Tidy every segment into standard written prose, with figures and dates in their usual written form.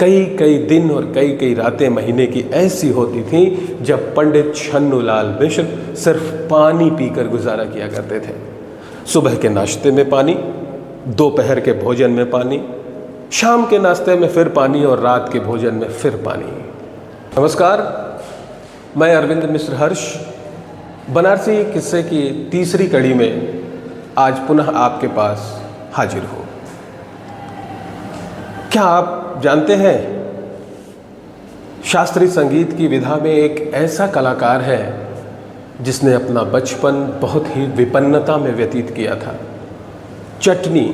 कई कई दिन और कई कई रातें महीने की ऐसी होती थीं जब पंडित छन्नूलाल मिश्र सिर्फ पानी पीकर गुजारा किया करते थे। सुबह के नाश्ते में पानी, दोपहर के भोजन में पानी, शाम के नाश्ते में फिर पानी और रात के भोजन में फिर पानी। नमस्कार, मैं अरविंद मिश्र हर्ष बनारसी किस्से की तीसरी कड़ी में आज पुनः आपके पास हाजिर हूँ। क्या आप जानते हैं, शास्त्रीय संगीत की विधा में एक ऐसा कलाकार है जिसने अपना बचपन बहुत ही विपन्नता में व्यतीत किया था। चटनी,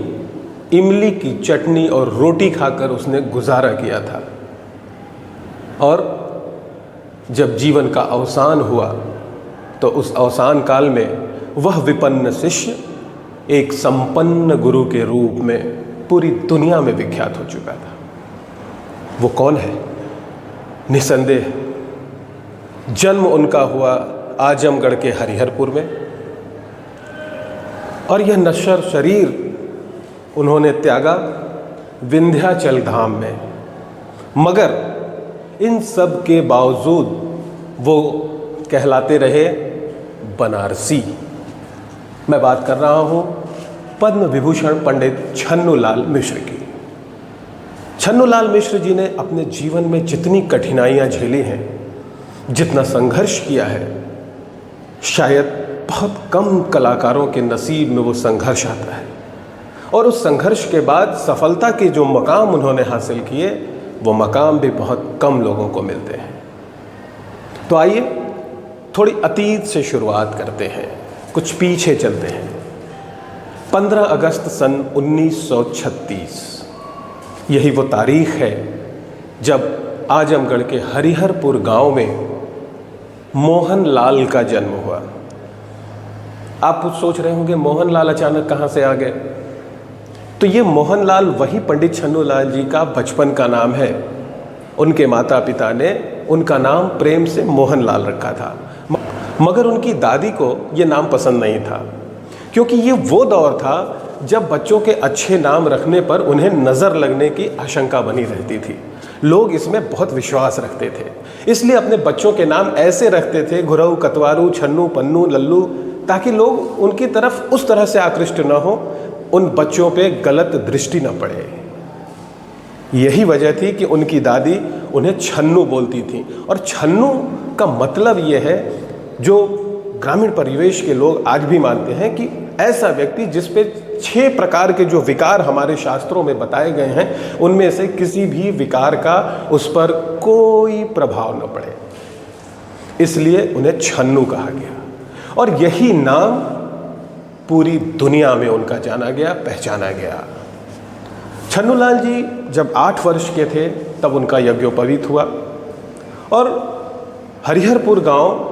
इमली की चटनी और रोटी खाकर उसने गुजारा किया था, और जब जीवन का अवसान हुआ तो उस अवसान काल में वह विपन्न शिष्य एक संपन्न गुरु के रूप में पूरी दुनिया में विख्यात हो चुका था। वो कौन है? निसंदेह जन्म उनका हुआ आजमगढ़ के हरिहरपुर में, और यह नश्वर शरीर उन्होंने त्यागा विंध्याचल धाम में। मगर इन सब के बावजूद वो कहलाते रहे बनारसी। मैं बात कर रहा हूँ पद्म विभूषण पंडित छन्नूलाल मिश्र की। छन्नूलाल मिश्र जी ने अपने जीवन में जितनी कठिनाइयाँ झेली हैं, जितना संघर्ष किया है, शायद बहुत कम कलाकारों के नसीब में वो संघर्ष आता है। और उस संघर्ष के बाद सफलता के जो मकाम उन्होंने हासिल किए, वो मकाम भी बहुत कम लोगों को मिलते हैं। तो आइए थोड़ी अतीत से शुरुआत करते हैं, कुछ पीछे चलते हैं। 15 अगस्त सन 1936 यही वो तारीख है जब आजमगढ़ के हरिहरपुर गांव में मोहन लाल का जन्म हुआ। आप कुछ सोच रहे होंगे, मोहन लाल अचानक कहाँ से आ गए? तो ये मोहन लाल वही पंडित छन्नूलाल जी का बचपन का नाम है। उनके माता पिता ने उनका नाम प्रेम से मोहन लाल रखा था, मगर उनकी दादी को ये नाम पसंद नहीं था, क्योंकि ये वो दौर था जब बच्चों के अच्छे नाम रखने पर उन्हें नज़र लगने की आशंका बनी रहती थी। लोग इसमें बहुत विश्वास रखते थे, इसलिए अपने बच्चों के नाम ऐसे रखते थे, घुरऊ, कतवारू, छन्नू, पन्नू, लल्लू, ताकि लोग उनकी तरफ उस तरह से आकृष्ट न हो, उन बच्चों पे गलत दृष्टि न पड़े। यही वजह थी कि उनकी दादी उन्हें छन्नू बोलती थी। और छन्नू का मतलब ये है, जो ग्रामीण परिवेश के लोग आज भी मानते हैं, कि ऐसा व्यक्ति जिस पे 6 प्रकार के जो विकार हमारे शास्त्रों में बताए गए हैं, उनमें से किसी भी विकार का उस पर कोई प्रभाव न पड़े, इसलिए उन्हें छन्नू कहा गया। और यही नाम पूरी दुनिया में उनका जाना गया, पहचाना गया। छन्नूलाल जी जब 8 वर्ष के थे तब उनका यज्ञोपवीत हुआ, और हरिहरपुर गांव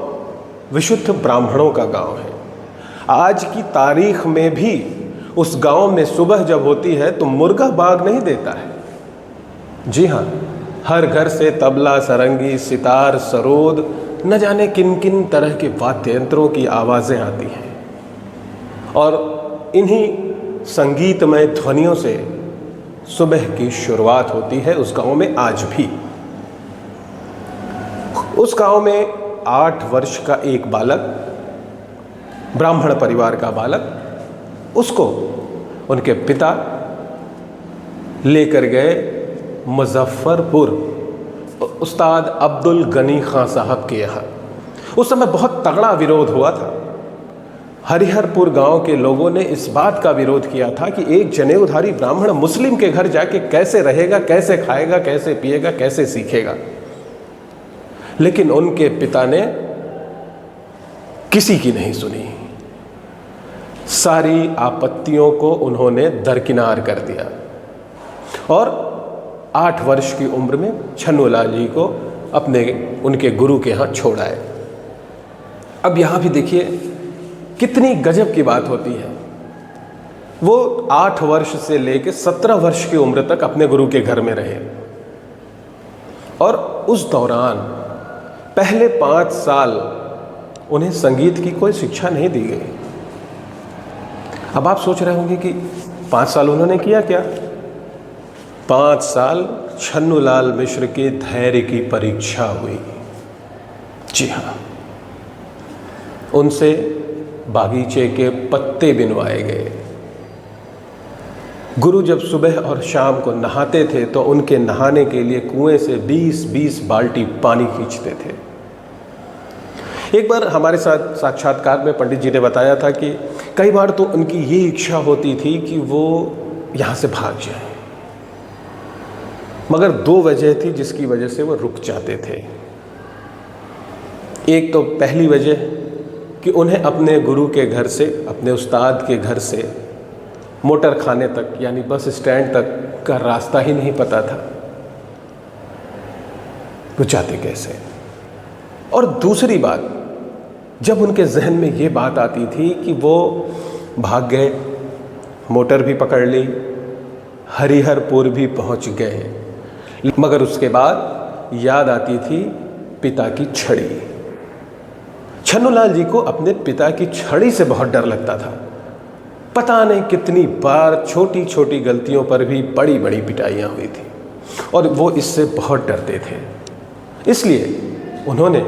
विशुद्ध ब्राह्मणों का गांव है। आज की तारीख में भी उस गांव में सुबह जब होती है तो मुर्गा बाग नहीं देता है। जी हाँ, हर घर से तबला, सरंगी, सितार, सरोद, न जाने किन किन तरह के वाद्य यंत्रों की आवाज़ें आती हैं, और इन्हीं संगीतमय ध्वनियों से सुबह की शुरुआत होती है उस गांव में आज भी। उस गांव में 8 वर्ष का एक बालक, ब्राह्मण परिवार का बालक, उसको उनके पिता लेकर गए मुजफ्फरपुर उस्ताद अब्दुल गनी खां साहब के यहाँ। उस समय बहुत तगड़ा विरोध हुआ था। हरिहरपुर गांव के लोगों ने इस बात का विरोध किया था कि एक जनेऊधारी ब्राह्मण मुस्लिम के घर जाके कैसे रहेगा, कैसे खाएगा, कैसे पिएगा, कैसे सीखेगा। लेकिन उनके पिता ने किसी की नहीं सुनी। सारी आपत्तियों को उन्होंने दरकिनार कर दिया, और 8 वर्ष की उम्र में छन्नूलाल जी को उनके गुरु के यहाँ छोड़ आए। अब यहाँ भी देखिए कितनी गजब की बात होती है। वो 8 वर्ष से लेकर 17 वर्ष की उम्र तक अपने गुरु के घर में रहे, और उस दौरान पहले 5 साल उन्हें संगीत की कोई शिक्षा नहीं दी गई। अब आप सोच रहे होंगे कि 5 साल उन्होंने किया क्या? 5 साल छन्नूलाल मिश्र के धैर्य की परीक्षा हुई। जी हाँ, उनसे बागीचे के पत्ते बिनवाए गए। गुरु जब सुबह और शाम को नहाते थे तो उनके नहाने के लिए कुएं से 20-20 बाल्टी पानी खींचते थे। एक बार हमारे साथ साक्षात्कार में पंडित जी ने बताया था कि कई बार तो उनकी ये इच्छा होती थी कि वो यहाँ से भाग जाएं, मगर 2 वजह थी जिसकी वजह से वो रुक जाते थे। एक तो पहली वजह कि उन्हें अपने गुरु के घर से, अपने उस्ताद के घर से मोटर खाने तक यानी बस स्टैंड तक का रास्ता ही नहीं पता था, वो जाते कैसे। और दूसरी बात, जब उनके जहन में ये बात आती थी कि वो भाग गए, मोटर भी पकड़ ली, हरिहरपुर भी पहुंच गए, मगर उसके बाद याद आती थी पिता की छड़ी। छन्नूलाल जी को अपने पिता की छड़ी से बहुत डर लगता था। पता नहीं कितनी बार छोटी छोटी गलतियों पर भी बड़ी बड़ी पिटाइयाँ हुई थी और वो इससे बहुत डरते थे। इसलिए उन्होंने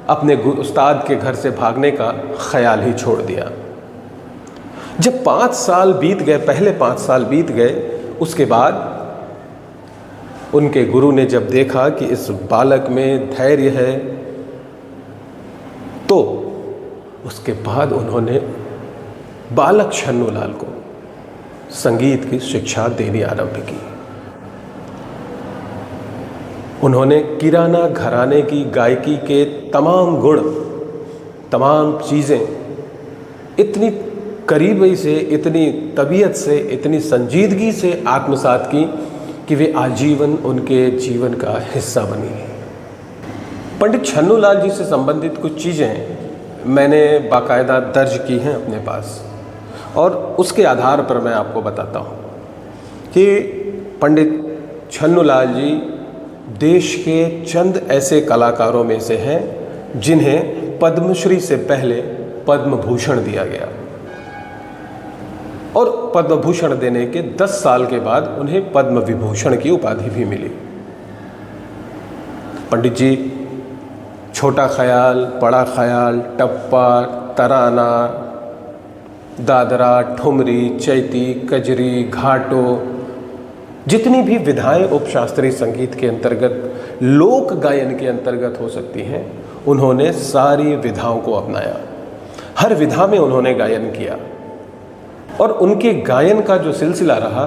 अपने उस्ताद के घर से भागने का ख्याल ही छोड़ दिया। जब 5 साल बीत गए, पहले 5 साल बीत गए, उसके बाद उनके गुरु ने जब देखा कि इस बालक में धैर्य है, तो उसके बाद उन्होंने बालक छन्नूलाल को संगीत की शिक्षा देनी आरंभ की। उन्होंने किराना घराने की गायकी के तमाम गुण, तमाम चीज़ें इतनी करीबी से, इतनी तबीयत से, इतनी संजीदगी से आत्मसात की कि वे आजीवन उनके जीवन का हिस्सा बनी। पंडित छन्नूलाल जी से संबंधित कुछ चीज़ें मैंने बाकायदा दर्ज की हैं अपने पास और उसके आधार पर मैं आपको बताता हूँ कि पंडित छन्नूलाल जी देश के चंद ऐसे कलाकारों में से हैं जिन्हें पद्मश्री से पहले पद्म भूषण दिया गया और पद्म भूषण देने के 10 साल के बाद उन्हें पद्म विभूषण की उपाधि भी मिली। पंडित जी छोटा ख्याल, बड़ा ख्याल, टप्पा, तराना, दादरा, ठुमरी, चैती, कजरी, घाटो, जितनी भी विधाएं उपशास्त्रीय संगीत के अंतर्गत, लोक गायन के अंतर्गत हो सकती हैं, उन्होंने सारी विधाओं को अपनाया। हर विधा में उन्होंने गायन किया और उनके गायन का जो सिलसिला रहा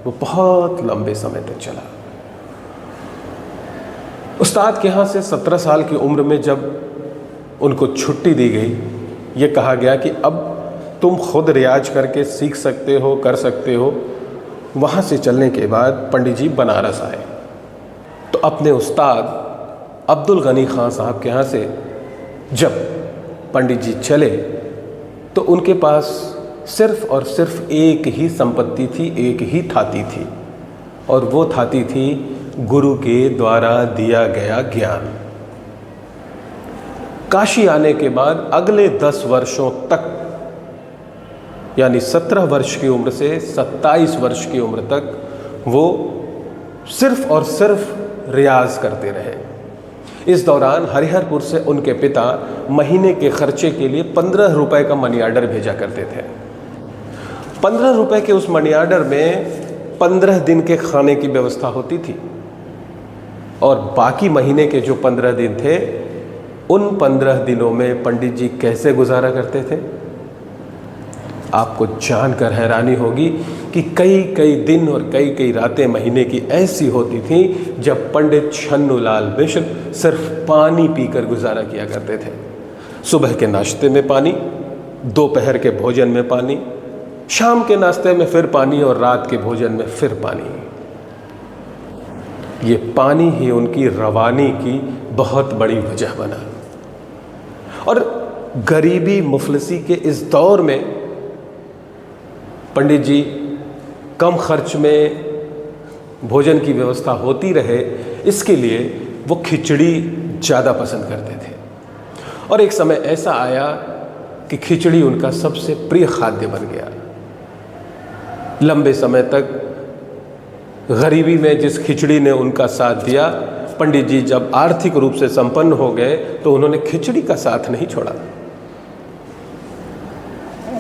वो बहुत लंबे समय तक चला। उस्ताद के यहाँ से 17 साल की उम्र में जब उनको छुट्टी दी गई, ये कहा गया कि अब तुम खुद रियाज करके सीख सकते हो, कर सकते हो। वहाँ से चलने के बाद पंडित जी बनारस आए तो अपने उस्ताद अब्दुल गनी खान साहब के यहाँ से जब पंडित जी चले तो उनके पास सिर्फ और सिर्फ एक ही संपत्ति थी, एक ही थाती थी और वो थाती थी गुरु के द्वारा दिया गया ज्ञान। काशी आने के बाद अगले 10 वर्षों तक, यानी 17 वर्ष की उम्र से 27 वर्ष की उम्र तक वो सिर्फ और सिर्फ रियाज करते रहे। इस दौरान हरिहरपुर से उनके पिता महीने के खर्चे के लिए 15 रुपए का मनी आर्डर भेजा करते थे। 15 रुपए के उस मनी आर्डर में 15 दिन के खाने की व्यवस्था होती थी और बाकी महीने के जो 15 दिन थे, उन 15 दिनों में पंडित जी कैसे गुजारा करते थे, आपको जानकर हैरानी होगी कि कई कई दिन और कई कई रातें महीने की ऐसी होती थी जब पंडित छन्नूलाल मिश्र सिर्फ पानी पीकर गुजारा किया करते थे। सुबह के नाश्ते में पानी, दोपहर के भोजन में पानी, शाम के नाश्ते में फिर पानी और रात के भोजन में फिर पानी। ये पानी ही उनकी रवानी की बहुत बड़ी वजह बना। और गरीबी मुफलिसी के इस दौर में पंडित जी कम खर्च में भोजन की व्यवस्था होती रहे, इसके लिए वो खिचड़ी ज़्यादा पसंद करते थे। और एक समय ऐसा आया कि खिचड़ी उनका सबसे प्रिय खाद्य बन गया। लंबे समय तक गरीबी में जिस खिचड़ी ने उनका साथ दिया, पंडित जी जब आर्थिक रूप से संपन्न हो गए तो उन्होंने खिचड़ी का साथ नहीं छोड़ा।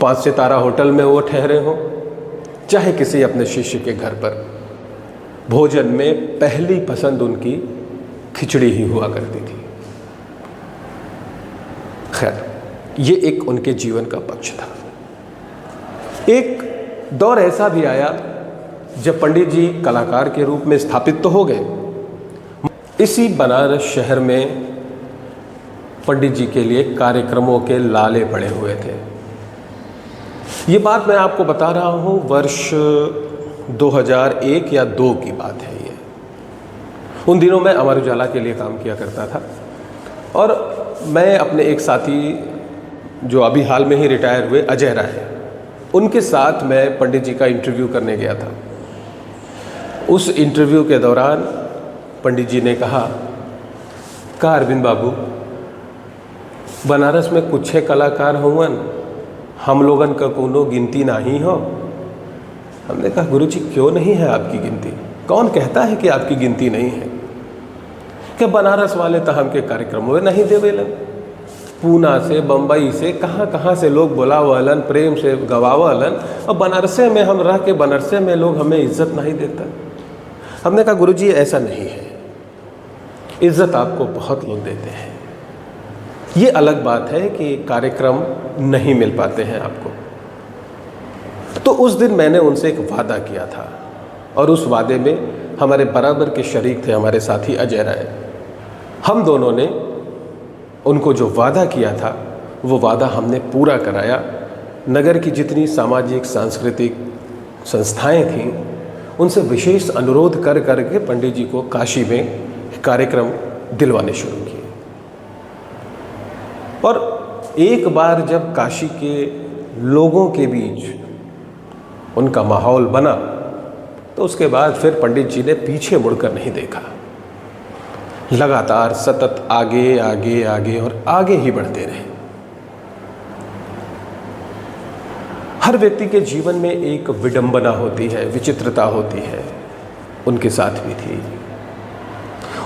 5 सितारा होटल में वो ठहरे हों, चाहे किसी अपने शिष्य के घर पर, भोजन में पहली पसंद उनकी खिचड़ी ही हुआ करती थी। खैर, ये एक उनके जीवन का पक्ष था। एक दौर ऐसा भी आया जब पंडित जी कलाकार के रूप में स्थापित तो हो गए। इसी बनारस शहर में पंडित जी के लिए कार्यक्रमों के लाले पड़े हुए थे। ये बात मैं आपको बता रहा हूँ, वर्ष 2001 या 2 की बात है ये। उन दिनों मैं अमर उजाला के लिए काम किया करता था और मैं अपने एक साथी जो अभी हाल में ही रिटायर हुए, अजय राय, उनके साथ मैं पंडित जी का इंटरव्यू करने गया था। उस इंटरव्यू के दौरान पंडित जी ने कहा, अरविंद बाबू, बनारस में कुछ कलाकार हुवन, हम लोगन का कोनो गिनती नहीं हो। हमने कहा, गुरु जी क्यों नहीं है आपकी गिनती? कौन कहता है कि आपकी गिनती नहीं है? कि बनारस वाले तो हमके कार्यक्रमों में नहीं देवेलन, पूना से, बम्बई से, कहाँ कहाँ से लोग बुलावलन, प्रेम से गवावलन, और बनारसे में हम रह के बनारसे में लोग हमें इज्जत नहीं देता। हमने कहा, गुरु जी ऐसा नहीं है, इज्जत आपको बहुत लोग देते हैं। ये अलग बात है कि कार्यक्रम नहीं मिल पाते हैं आपको। तो उस दिन मैंने उनसे एक वादा किया था और उस वादे में हमारे बराबर के शरीक थे हमारे साथी अजय राय। हम दोनों ने उनको जो वादा किया था वो वादा हमने पूरा कराया। नगर की जितनी सामाजिक सांस्कृतिक संस्थाएं थीं उनसे विशेष अनुरोध कर करके पंडित जी को काशी में कार्यक्रम दिलवाने शुरू किए। और एक बार जब काशी के लोगों के बीच उनका माहौल बना तो उसके बाद फिर पंडित जी ने पीछे मुड़कर नहीं देखा। लगातार सतत आगे आगे आगे और आगे ही बढ़ते रहे। हर व्यक्ति के जीवन में एक विडंबना होती है, विचित्रता होती है, उनके साथ भी थी।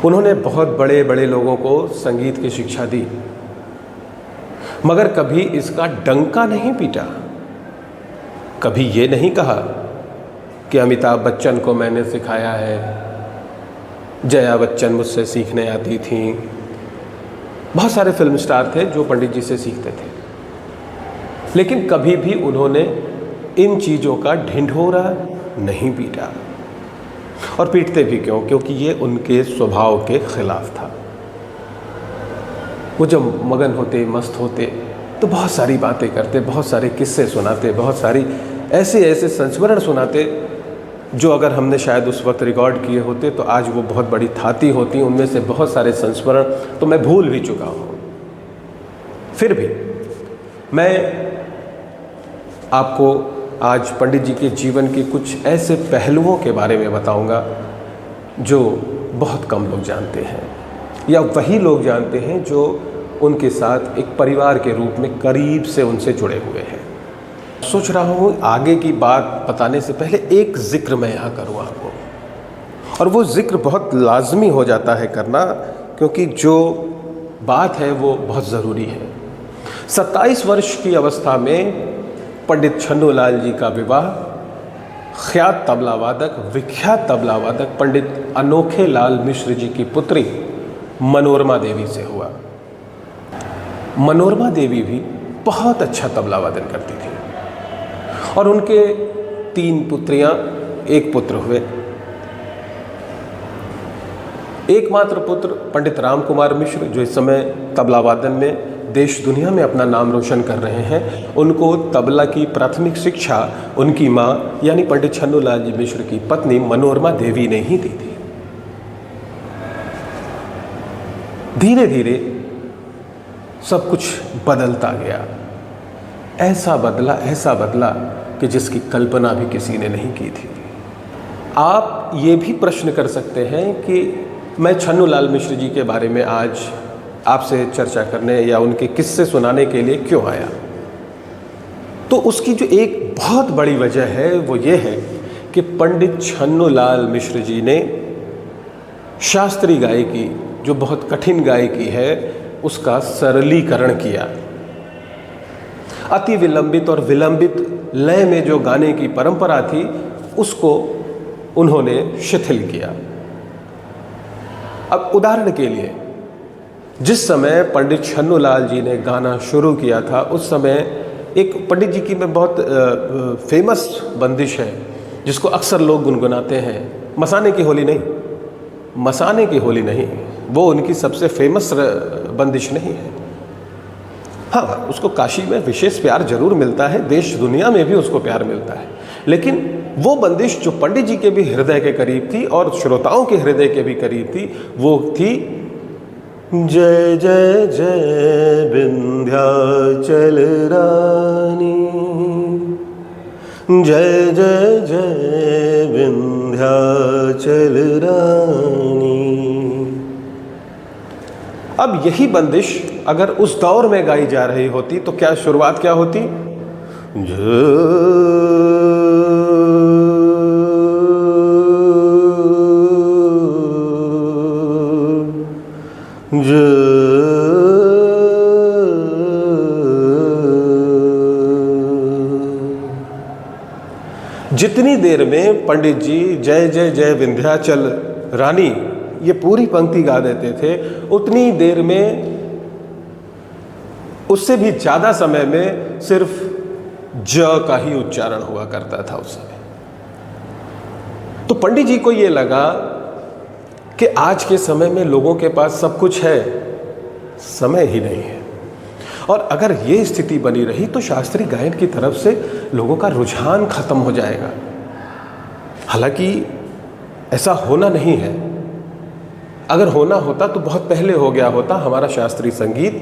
उन्होंने बहुत बड़े बड़े लोगों को संगीत की शिक्षा दी, मगर कभी इसका डंका नहीं पीटा। कभी ये नहीं कहा कि अमिताभ बच्चन को मैंने सिखाया है, जया बच्चन मुझसे सीखने आती थी। बहुत सारे फिल्म स्टार थे जो पंडित जी से सीखते थे, लेकिन कभी भी उन्होंने इन चीज़ों का ढिंढोरा नहीं पीटा। और पीटते भी क्यों? क्योंकि ये उनके स्वभाव के खिलाफ था। वो जब मगन होते, मस्त होते, तो बहुत सारी बातें करते, बहुत सारे किस्से सुनाते, बहुत सारी ऐसे ऐसे संस्मरण सुनाते जो अगर हमने शायद उस वक्त रिकॉर्ड किए होते तो आज वो बहुत बड़ी थाती होती। उनमें से बहुत सारे संस्मरण तो मैं भूल भी चुका हूँ। फिर भी मैं आपको आज पंडित जी के जीवन के कुछ ऐसे पहलुओं के बारे में बताऊंगा जो बहुत कम लोग जानते हैं, या वही लोग जानते हैं जो उनके साथ एक परिवार के रूप में करीब से उनसे जुड़े हुए हैं। सोच रहा हूँ आगे की बात बताने से पहले एक जिक्र मैं यहाँ करूँ आपको, और वो जिक्र बहुत लाजमी हो जाता है करना, क्योंकि जो बात है वो बहुत ज़रूरी है। 27 वर्ष की अवस्था में पंडित छन्नूलाल जी का विवाह ख्यात तबला वादक, विख्यात तबला वादक पंडित अनोखे लाल मिश्र जी की पुत्री मनोरमा देवी से हुआ। मनोरमा देवी भी बहुत अच्छा तबला वादन करती थी और उनके 3 पुत्रियां, 1 पुत्र हुए। एकमात्र पुत्र पंडित राम कुमार मिश्र, जो इस समय तबला वादन में देश दुनिया में अपना नाम रोशन कर रहे हैं, उनको तबला की प्राथमिक शिक्षा उनकी माँ यानी पंडित छन्नूलाल जी मिश्र की पत्नी मनोरमा देवी ने ही दी थी। धीरे धीरे सब कुछ बदलता गया। ऐसा बदला कि जिसकी कल्पना भी किसी ने नहीं की थी। आप ये भी प्रश्न कर सकते हैं कि मैं छन्नूलाल मिश्र जी के बारे में आज आपसे चर्चा करने या उनके किस्से सुनाने के लिए क्यों आया। तो उसकी जो एक बहुत बड़ी वजह है वो ये है कि पंडित छन्नूलाल मिश्र जी ने शास्त्रीय गायकी, जो बहुत कठिन गायकी है, उसका सरलीकरण किया। अति विलंबित और विलंबित लय में जो गाने की परंपरा थी, उसको उन्होंने शिथिल किया। अब उदाहरण के लिए, जिस समय पंडित छन्नूलाल जी ने गाना शुरू किया था, उस समय एक पंडित जी की में बहुत फेमस बंदिश है जिसको अक्सर लोग गुनगुनाते हैं, मसाने की होली नहीं, मसाने की होली नहीं, वो उनकी सबसे फेमस बंदिश नहीं है। हाँ, उसको काशी में विशेष प्यार जरूर मिलता है, देश दुनिया में भी उसको प्यार मिलता है, लेकिन वो बंदिश जो पंडित जी के भी हृदय के करीब थी और श्रोताओं के हृदय के भी करीब थी, वो थी जय जय जय विंध्याचल रानी, जय जय जय विंध्याचल रानी। अब यही बंदिश अगर उस दौर में गाई जा रही होती तो क्या शुरुआत क्या होती? जितनी देर में पंडित जी जय जय जय विंध्याचल रानी ये पूरी पंक्ति गा देते थे, उतनी देर में, उससे भी ज्यादा समय में सिर्फ ज का ही उच्चारण हुआ करता था उस समय। तो पंडित जी को ये लगा कि आज के समय में लोगों के पास सब कुछ है, समय ही नहीं है, और अगर ये स्थिति बनी रही तो शास्त्रीय गायन की तरफ से लोगों का रुझान खत्म हो जाएगा। हालांकि ऐसा होना नहीं है, अगर होना होता तो बहुत पहले हो गया होता। हमारा शास्त्रीय संगीत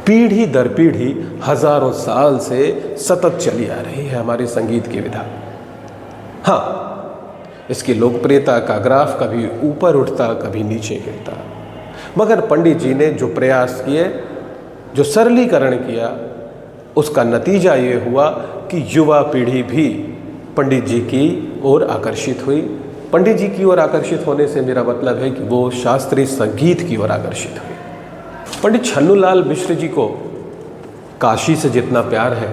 पीढ़ी दर पीढ़ी हजारों साल से सतत चली आ रही है, हमारे संगीत की विधा। हाँ, इसकी लोकप्रियता का ग्राफ कभी ऊपर उठता, कभी नीचे गिरता, मगर पंडित जी ने जो प्रयास किए, जो सरलीकरण किया, उसका नतीजा ये हुआ कि युवा पीढ़ी भी पंडित जी की ओर आकर्षित हुई। पंडित जी की ओर आकर्षित होने से मेरा मतलब है कि वो शास्त्रीय संगीत की ओर आकर्षित हुई। पंडित छन्नूलाल मिश्र जी को काशी से जितना प्यार है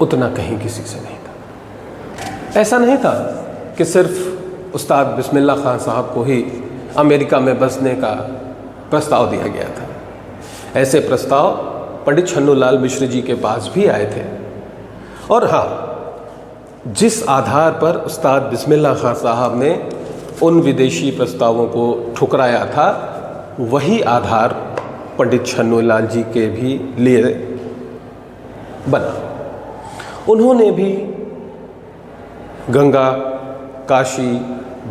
उतना कहीं किसी से नहीं था। ऐसा नहीं था कि सिर्फ उस्ताद बिस्मिल्लाह खान साहब को ही अमेरिका में बसने का प्रस्ताव दिया गया था। ऐसे प्रस्ताव पंडित छन्नूलाल मिश्र जी के पास भी आए थे, और हाँ, जिस आधार पर उस्ताद बिस्मिल्लाह खान साहब ने उन विदेशी प्रस्तावों को ठुकराया था, वही आधार पंडित छन्नूलाल जी के भी लिए बना। उन्होंने भी गंगा, काशी,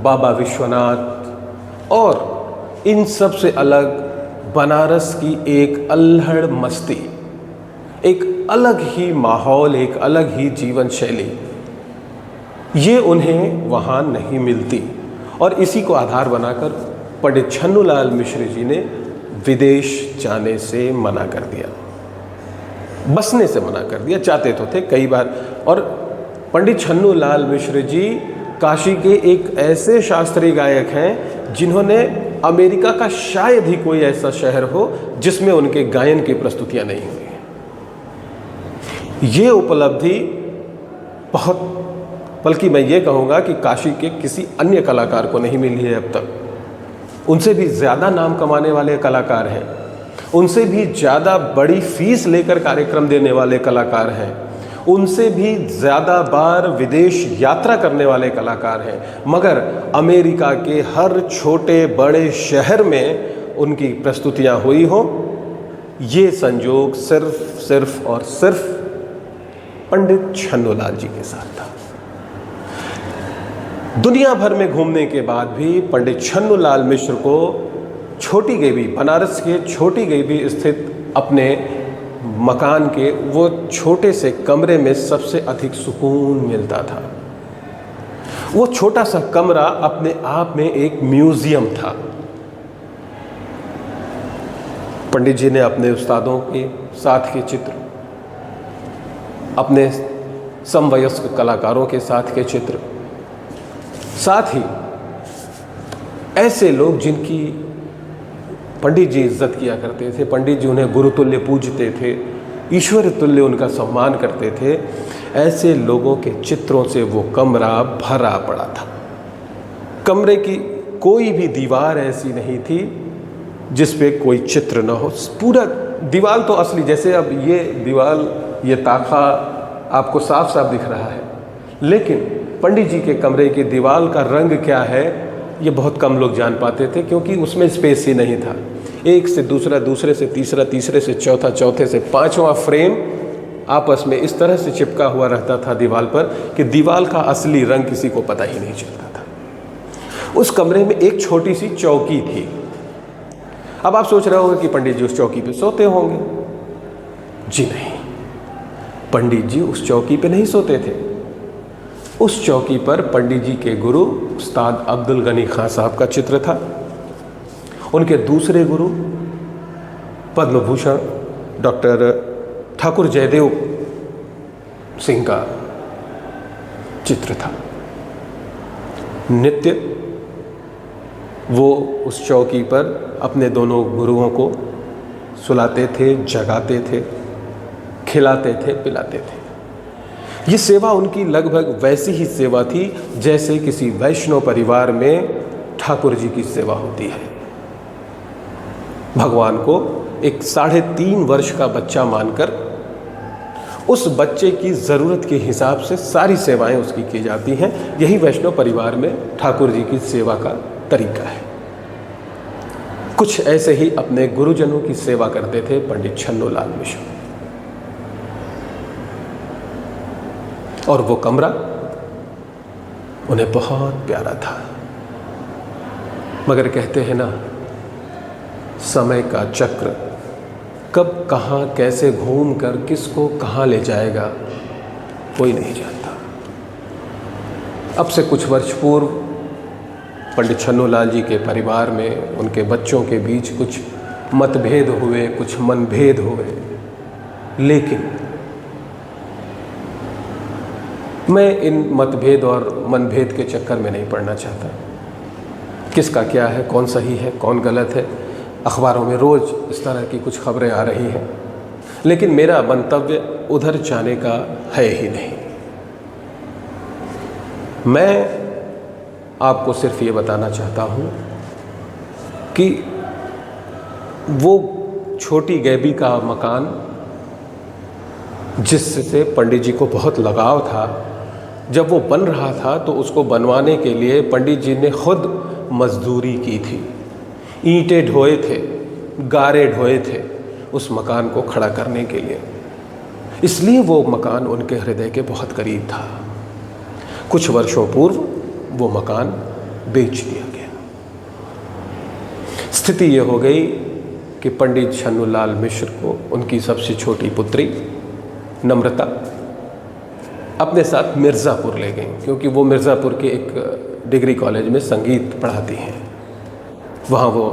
बाबा विश्वनाथ और इन सब से अलग बनारस की एक अल्हड़ मस्ती, एक अलग ही माहौल, एक अलग ही जीवन शैली, ये उन्हें वहाँ नहीं मिलती, और इसी को आधार बनाकर पंडित छन्नूलाल मिश्र जी ने विदेश जाने से मना कर दिया, बसने से मना कर दिया। चाहते तो थे कई बार, और पंडित छन्नूलाल मिश्र जी काशी के एक ऐसे शास्त्रीय गायक हैं जिन्होंने अमेरिका का शायद ही कोई ऐसा शहर हो जिसमें उनके गायन की प्रस्तुतियां नहीं हुई। ये उपलब्धि बहुत, बल्कि मैं ये कहूँगा कि काशी के किसी अन्य कलाकार को नहीं मिली है अब तक। उनसे भी ज़्यादा नाम कमाने वाले कलाकार हैं, उनसे भी ज़्यादा बड़ी फीस लेकर कार्यक्रम देने वाले कलाकार हैं, उनसे भी ज़्यादा बार विदेश यात्रा करने वाले कलाकार हैं, मगर अमेरिका के हर छोटे बड़े शहर में उनकी प्रस्तुतियां हुई हो, ये संयोग सिर्फ और सिर्फ पंडित छन्नूलाल जी के साथ था। दुनिया भर में घूमने के बाद भी पंडित छन्नूलाल मिश्र को छोटी गेबी, बनारस के छोटी गेबी स्थित अपने मकान के वो छोटे से कमरे में सबसे अधिक सुकून मिलता था। वो छोटा सा कमरा अपने आप में एक म्यूजियम था। पंडित जी ने अपने उस्तादों के साथ के चित्र, अपने समवयस्क कलाकारों के साथ के चित्र, साथ ही ऐसे लोग जिनकी पंडित जी इज्जत किया करते थे, पंडित जी उन्हें गुरुतुल्य पूजते थे, ईश्वर तुल्य उनका सम्मान करते थे, ऐसे लोगों के चित्रों से वो कमरा भरा पड़ा था। कमरे की कोई भी दीवार ऐसी नहीं थी जिस पे कोई चित्र न हो। पूरा दीवार तो असली, जैसे अब ये दीवार, ये ताखा आपको साफ साफ दिख रहा है, लेकिन पंडित जी के कमरे की दीवार का रंग क्या है ये बहुत कम लोग जान पाते थे, क्योंकि उसमें स्पेस ही नहीं था। एक से दूसरा, दूसरे से तीसरा, तीसरे से चौथा, चौथे से पांचवा फ्रेम आपस में इस तरह से चिपका हुआ रहता था दीवार पर कि दीवार का असली रंग किसी को पता ही नहीं चलता था। उस कमरे में एक छोटी सी चौकी थी। अब आप सोच रहे होंगे कि पंडित जी उस चौकी पे सोते होंगे। जी नहीं, पंडित जी उस चौकी पे नहीं सोते थे। उस चौकी पर पंडित जी के गुरु उस्ताद अब्दुल गनी खां साहब का चित्र था। उनके दूसरे गुरु पद्म भूषण डॉक्टर ठाकुर जयदेव सिंह का चित्र था। नित्य वो उस चौकी पर अपने दोनों गुरुओं को सुलाते थे, जगाते थे, खिलाते थे, पिलाते थे। ये सेवा उनकी लगभग वैसी ही सेवा थी जैसे किसी वैष्णव परिवार में ठाकुर जी की सेवा होती है। भगवान को एक 3.5 वर्ष का बच्चा मानकर उस बच्चे की ज़रूरत के हिसाब से सारी सेवाएं उसकी की जाती हैं। यही वैष्णव परिवार में ठाकुर जी की सेवा का तरीका है। कुछ ऐसे ही अपने गुरुजनों की सेवा करते थे पंडित छन्नूलाल मिश्र। और वो कमरा उन्हें बहुत प्यारा था। मगर कहते हैं ना, समय का चक्र कब कहाँ कैसे घूम कर किसको कहाँ ले जाएगा कोई नहीं जानता। अब से कुछ वर्ष पूर्व पंडित छन्नूलाल जी के परिवार में उनके बच्चों के बीच कुछ मतभेद हुए, कुछ मनभेद हुए, लेकिन मैं इन मतभेद और मनभेद के चक्कर में नहीं पड़ना चाहता। किसका क्या है, कौन सही है, कौन गलत है, अखबारों में रोज़ इस तरह की कुछ खबरें आ रही हैं, लेकिन मेरा मंतव्य उधर जाने का है ही नहीं। मैं आपको सिर्फ ये बताना चाहता हूँ कि वो छोटी गैबी का मकान जिससे पंडित जी को बहुत लगाव था, जब वो बन रहा था तो उसको बनवाने के लिए पंडित जी ने खुद मजदूरी की थी। ईंटें ढोए थे, गारे ढोए थे उस मकान को खड़ा करने के लिए। इसलिए वो मकान उनके हृदय के बहुत करीब था। कुछ वर्षों पूर्व वो मकान बेच दिया गया। स्थिति ये हो गई कि पंडित छन्नूलाल मिश्र को उनकी सबसे छोटी पुत्री नम्रता अपने साथ मिर्ज़ापुर ले गई, क्योंकि वो मिर्ज़ापुर के एक डिग्री कॉलेज में संगीत पढ़ाती हैं। वहाँ वो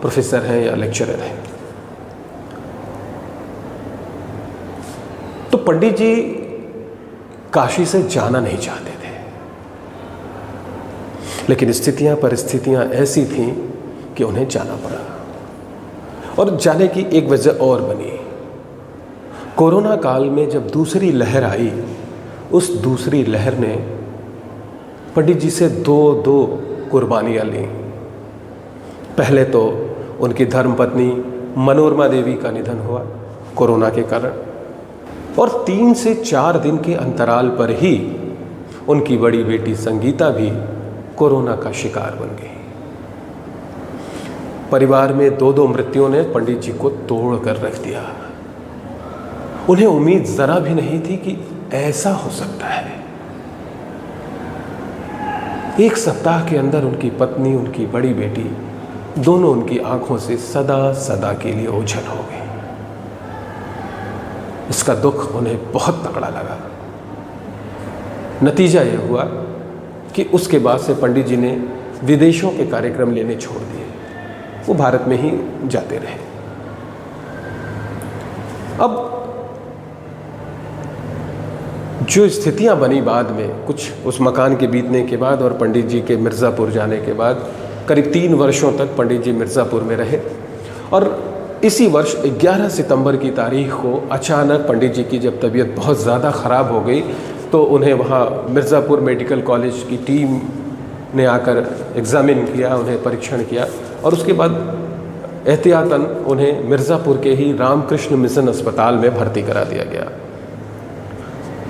प्रोफेसर हैं या लेक्चरर हैं। तो पंडित जी काशी से जाना नहीं चाहते थे, लेकिन परिस्थितियां ऐसी थीं कि उन्हें जाना पड़ा। और जाने की एक वजह और बनी। कोरोना काल में जब दूसरी लहर आई, उस दूसरी लहर ने पंडित जी से दो कुर्बानियाँ ली। पहले तो उनकी धर्मपत्नी मनोरमा देवी का निधन हुआ कोरोना के कारण, और 3 से 4 दिन के अंतराल पर ही उनकी बड़ी बेटी संगीता भी कोरोना का शिकार बन गई। परिवार में 2 मृत्युओं ने पंडित जी को तोड़ कर रख दिया। उन्हें उम्मीद जरा भी नहीं थी कि ऐसा हो सकता है। एक सप्ताह के अंदर उनकी पत्नी, उनकी बड़ी बेटी, दोनों उनकी आंखों से सदा सदा के लिए ओझल हो गई। इसका दुख उन्हें बहुत तगड़ा लगा। नतीजा यह हुआ कि उसके बाद से पंडित जी ने विदेशों के कार्यक्रम लेने छोड़ दिए। वो भारत में ही जाते रहे। अब जो स्थितियां बनी बाद में, कुछ उस मकान के बीतने के बाद और पंडित जी के मिर्ज़ापुर जाने के बाद, करीब 3 वर्षों तक पंडित जी मिर्ज़ापुर में रहे। और इसी वर्ष 11 सितंबर की तारीख को अचानक पंडित जी की जब तबीयत बहुत ज़्यादा ख़राब हो गई तो उन्हें वहाँ मिर्ज़ापुर मेडिकल कॉलेज की टीम ने आकर एग्ज़ामिन किया, उन्हें परीक्षण किया और उसके बाद एहतियातन उन्हें मिर्ज़ापुर के ही रामकृष्ण मिशन अस्पताल में भर्ती करा दिया गया।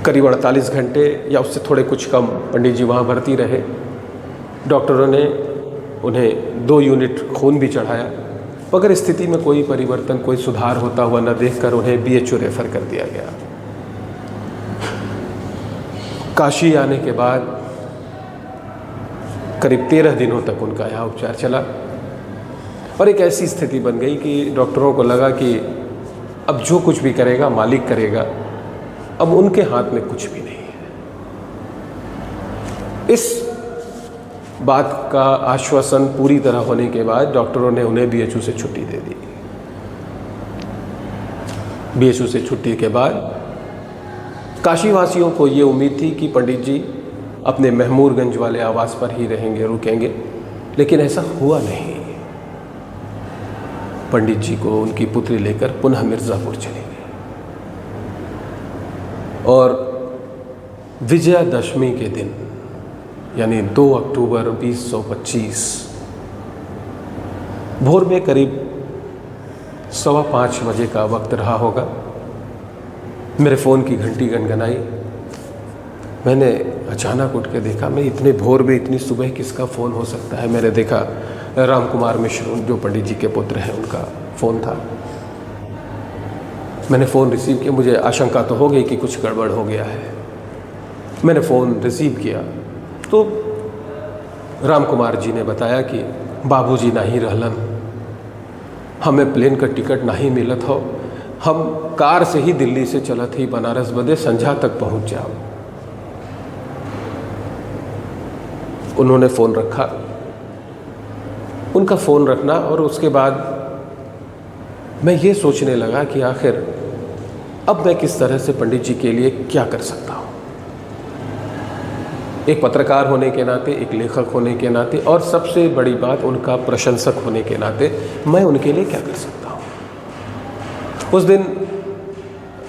करीब 48 घंटे या उससे थोड़े कुछ कम पंडित जी वहाँ भर्ती रहे। डॉक्टरों ने उन्हें 2 यूनिट खून भी चढ़ाया, मगर स्थिति में कोई परिवर्तन, कोई सुधार होता हुआ न देखकर उन्हें BHU रेफ़र कर दिया गया। काशी आने के बाद करीब 13 दिनों तक उनका यहाँ उपचार चला और एक ऐसी स्थिति बन गई कि डॉक्टरों को लगा कि अब जो कुछ भी करेगा मालिक करेगा, अब उनके हाथ में कुछ भी नहीं है। इस बात का आश्वासन पूरी तरह होने के बाद डॉक्टरों ने उन्हें BHU से छुट्टी दे दी। BHU से छुट्टी के बाद काशीवासियों को ये उम्मीद थी कि पंडित जी अपने महमूरगंज वाले आवास पर ही रहेंगे, रुकेंगे, लेकिन ऐसा हुआ नहीं। पंडित जी को उनकी पुत्री लेकर पुनः मिर्ज़ापुर चले गए और विजयादशमी के दिन यानी 2 अक्टूबर 2025 भोर में करीब 5:15 बजे का वक्त रहा होगा, मेरे फ़ोन की घंटी गनगनाई। मैंने अचानक उठ के देखा, मैं इतने भोर में इतनी सुबह किसका फ़ोन हो सकता है। मैंने देखा राम कुमार मिश्र जो पंडित जी के पुत्र हैं उनका फ़ोन था। मैंने फ़ोन रिसीव किया, मुझे आशंका तो हो गई कि कुछ गड़बड़ हो गया है। मैंने फ़ोन रिसीव किया तो राम कुमार जी ने बताया कि बाबूजी नहीं रहलन, हमें प्लेन का टिकट नहीं मिलत हो, हम कार से ही दिल्ली से चलत ही बनारस बदे संझा तक पहुंच जाओ। उन्होंने फ़ोन रखा, उनका फ़ोन रखना और उसके बाद मैं ये सोचने लगा कि आखिर अब मैं किस तरह से पंडित जी के लिए क्या कर सकता हूँ। एक पत्रकार होने के नाते, एक लेखक होने के नाते और सबसे बड़ी बात उनका प्रशंसक होने के नाते मैं उनके लिए क्या कर सकता हूँ। उस दिन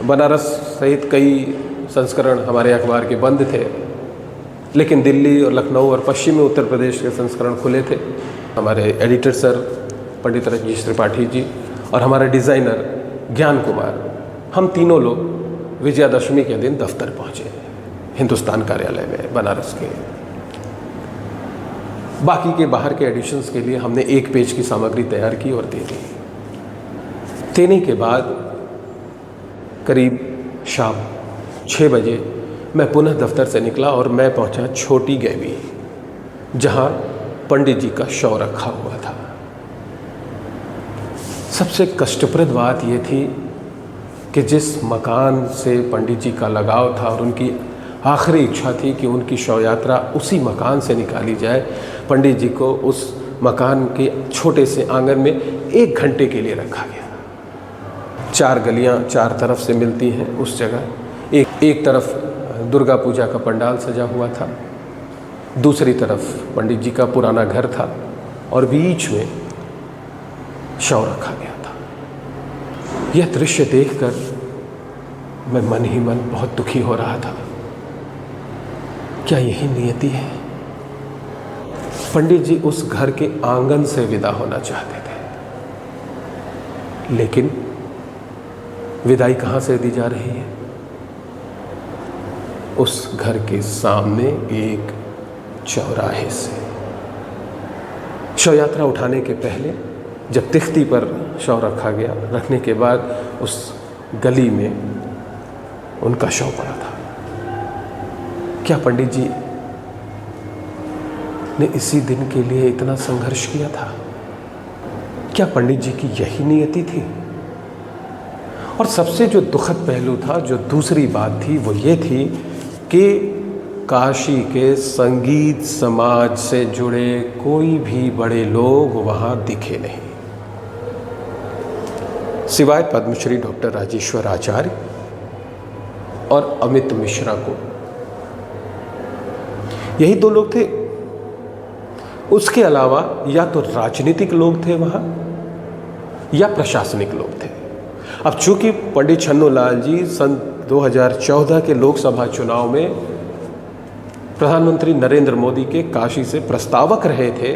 बनारस सहित कई संस्करण हमारे अखबार के बंद थे, लेकिन दिल्ली और लखनऊ और पश्चिमी उत्तर प्रदेश के संस्करण खुले थे। हमारे एडिटर सर पंडित रजनीश त्रिपाठी जी और हमारे डिज़ाइनर ज्ञान कुमार, हम तीनों लोग विजयादशमी के दिन दफ्तर पहुँचे, हिंदुस्तान कार्यालय में बनारस के। बाकी के बाहर के एडिशंस के लिए हमने 1 पेज की सामग्री तैयार की और दे दी। देने के बाद करीब शाम 6 बजे मैं पुनः दफ्तर से निकला और मैं पहुंचा छोटी गैबी, जहां पंडित जी का शव रखा हुआ था। सबसे कष्टप्रद बात यह थी कि जिस मकान से पंडित जी का लगाव था और उनकी आखिरी इच्छा थी कि उनकी शव यात्रा उसी मकान से निकाली जाए, पंडित जी को उस मकान के छोटे से आंगन में 1 घंटे के लिए रखा गया। 4 गलियां 4 तरफ से मिलती हैं उस जगह। एक तरफ दुर्गा पूजा का पंडाल सजा हुआ था, दूसरी तरफ पंडित जी का पुराना घर था और बीच में शव रखा गया था। यह दृश्य देखकर मैं मन ही मन बहुत दुखी हो रहा था। क्या यही नियति है? पंडित जी उस घर के आंगन से विदा होना चाहते थे, लेकिन विदाई कहाँ से दी जा रही है? उस घर के सामने एक चौराहे से। शव यात्रा उठाने के पहले जब तिख्ती पर शव रखा गया, रखने के बाद उस गली में उनका शव पड़ा था। क्या पंडित जी ने इसी दिन के लिए इतना संघर्ष किया था? क्या पंडित जी की यही नियति थी? और सबसे जो दुखद पहलू था, जो दूसरी बात थी, वो ये थी कि काशी के संगीत समाज से जुड़े कोई भी बड़े लोग वहाँ दिखे नहीं, सिवाय पद्मश्री डॉक्टर राजेश्वर आचार्य और अमित मिश्रा को। यही दो लोग थे। उसके अलावा या तो राजनीतिक लोग थे वहाँ या प्रशासनिक लोग थे। अब चूंकि पंडित छन्नूलाल जी सन 2014 के लोकसभा चुनाव में प्रधानमंत्री नरेंद्र मोदी के काशी से प्रस्तावक रहे थे,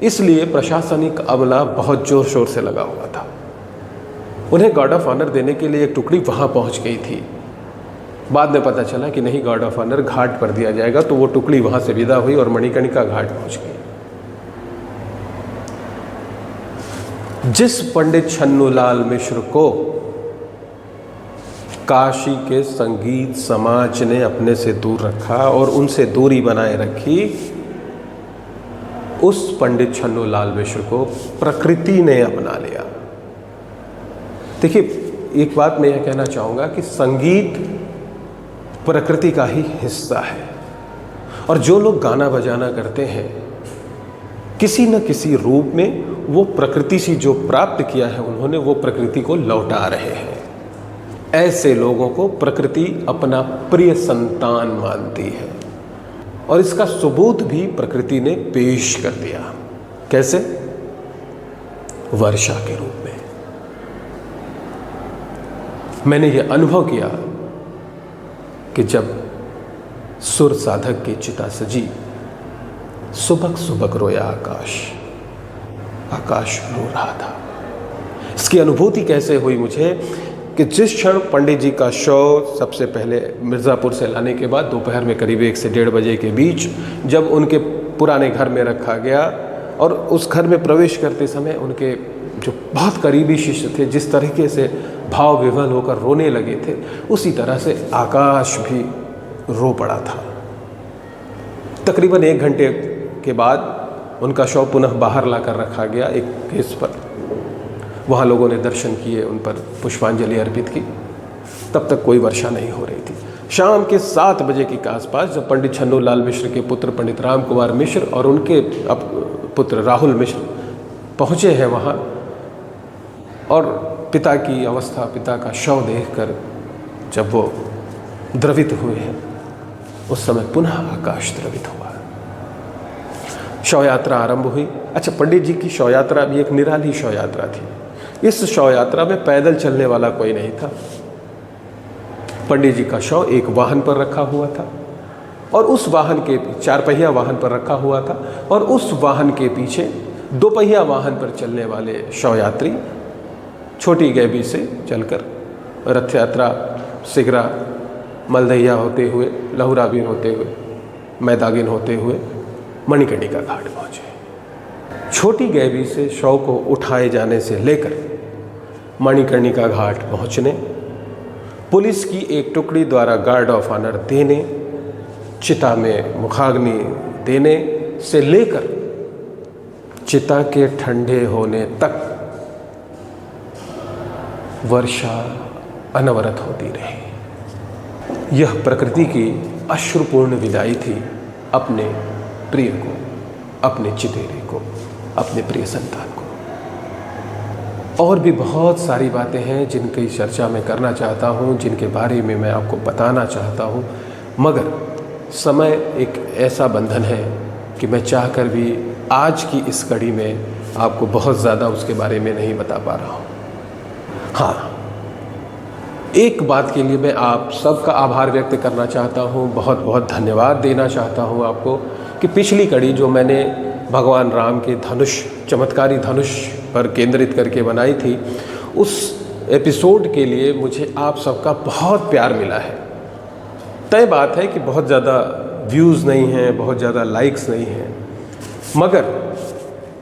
इसलिए प्रशासनिक अमला बहुत जोर शोर से लगा हुआ था। उन्हें गार्ड ऑफ ऑनर देने के लिए एक टुकड़ी वहाँ पहुँच गई थी। बाद में पता चला कि नहीं, गार्ड ऑफ ऑनर घाट पर दिया जाएगा, तो वो टुकड़ी वहाँ से विदा हुई और मणिकर्णिका घाट पहुँच गई। जिस पंडित छन्नूलाल मिश्र को काशी के संगीत समाज ने अपने से दूर रखा और उनसे दूरी बनाए रखी, उस पंडित छन्नूलाल मिश्र को प्रकृति ने अपना लिया। देखिए, एक बात मैं यह कहना चाहूँगा कि संगीत प्रकृति का ही हिस्सा है और जो लोग गाना बजाना करते हैं किसी न किसी रूप में वो प्रकृति से जो प्राप्त किया है उन्होंने, वो प्रकृति को लौटा रहे हैं। ऐसे लोगों को प्रकृति अपना प्रिय संतान मानती है और इसका सबूत भी प्रकृति ने पेश कर दिया। कैसे? वर्षा के रूप में। मैंने ये अनुभव किया कि जब सुर साधक की चिता सजी, सुबक सुबक रोया आकाश, आकाश रो रहा था। इसकी अनुभूति कैसे हुई मुझे कि जिस क्षण पंडित जी का शव सबसे पहले मिर्ज़ापुर से लाने के बाद दोपहर में करीब 1 से 1:30 बजे के बीच जब उनके पुराने घर में रखा गया और उस घर में प्रवेश करते समय उनके जो बहुत करीबी शिष्य थे जिस तरीके से भाव विवल होकर रोने लगे थे, उसी तरह से आकाश भी रो पड़ा था। तकरीबन 1 घंटे के बाद उनका शव पुनः बाहर लाकर रखा गया एक केस पर। वहाँ लोगों ने दर्शन किए, उन पर पुष्पांजलि अर्पित की। तब तक कोई वर्षा नहीं हो रही थी। शाम के 7 बजे के आसपास जब पंडित छन्नूलाल मिश्र के पुत्र पंडित राम कुमार मिश्र और उनके पुत्र राहुल मिश्र पहुँचे हैं वहाँ और पिता की अवस्था, पिता का शव देखकर जब वो द्रवित हुए हैं, उस समय पुनः आकाश द्रवित हुआ। शव यात्रा आरंभ हुई। अच्छा, पंडित जी की शव यात्रा भी एक निराली शव यात्रा थी। इस शव यात्रा में पैदल चलने वाला कोई नहीं था। पंडित जी का शव एक वाहन पर रखा हुआ था और उस वाहन के 4 पहिया वाहन पर रखा हुआ था और उस वाहन के पीछे 2 पहिया वाहन पर चलने वाले शव यात्री छोटी गैबी से चलकर रथ यात्रा, सिगरा, मलदैया होते हुए, लहुराबीन होते हुए, मैदागिन होते हुए मणिकर्णिका घाट पहुँचे। छोटी गैबी से शव को उठाए जाने से लेकर मणिकर्णिका घाट पहुँचने, पुलिस की एक टुकड़ी द्वारा गार्ड ऑफ ऑनर देने, चिता में मुखाग्नि देने से लेकर चिता के ठंडे होने तक वर्षा अनवरत होती रही। यह प्रकृति की अश्रुपूर्ण विदाई थी अपने प्रिय को, अपने चितेरे को, अपने प्रिय संतान को। और भी बहुत सारी बातें हैं जिनकी चर्चा मैं करना चाहता हूँ, जिनके बारे में मैं आपको बताना चाहता हूँ, मगर समय एक ऐसा बंधन है कि मैं चाहकर भी आज की इस कड़ी में आपको बहुत ज़्यादा उसके बारे में नहीं बता पा रहा हूँ। हाँ, एक बात के लिए मैं आप सबका आभार व्यक्त करना चाहता हूँ, बहुत बहुत धन्यवाद देना चाहता हूँ आपको कि पिछली कड़ी जो मैंने भगवान राम के धनुष, चमत्कारी धनुष पर केंद्रित करके बनाई थी, उस एपिसोड के लिए मुझे आप सबका बहुत प्यार मिला है। तय बात है कि बहुत ज़्यादा व्यूज़ नहीं हैं, बहुत ज़्यादा लाइक्स नहीं हैं, मगर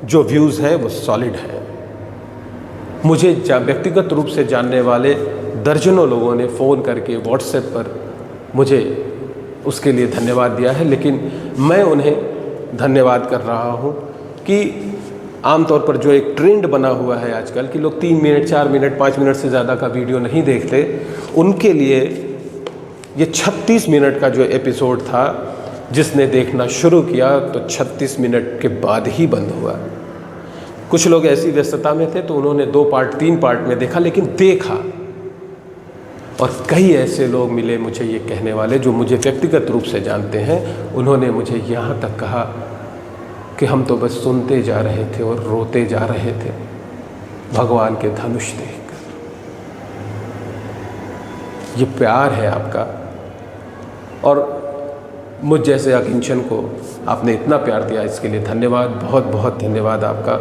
जो व्यूज़ हैं वो सॉलिड हैं। मुझे व्यक्तिगत रूप से जानने वाले दर्जनों लोगों ने फ़ोन करके व्हाट्सएप पर मुझे उसके लिए धन्यवाद दिया है, लेकिन मैं उन्हें धन्यवाद कर रहा हूँ कि आमतौर पर जो एक ट्रेंड बना हुआ है आजकल कि लोग 3 मिनट, 4 मिनट, 5 मिनट से ज़्यादा का वीडियो नहीं देखते, उनके लिए ये 36 मिनट का जो एपिसोड था, जिसने देखना शुरू किया तो 36 मिनट के बाद ही बंद हुआ। कुछ लोग ऐसी व्यस्तता में थे तो उन्होंने 2 पार्ट, 3 पार्ट में देखा, लेकिन देखा। और कई ऐसे लोग मिले मुझे ये कहने वाले, जो मुझे व्यक्तिगत रूप से जानते हैं। उन्होंने मुझे यहाँ तक कहा कि हम तो बस सुनते जा रहे थे और रोते जा रहे थे भगवान के धनुष देखकर। ये प्यार है आपका, और मुझ जैसे अकिंचन को आपने इतना प्यार दिया, इसके लिए धन्यवाद, बहुत बहुत धन्यवाद आपका।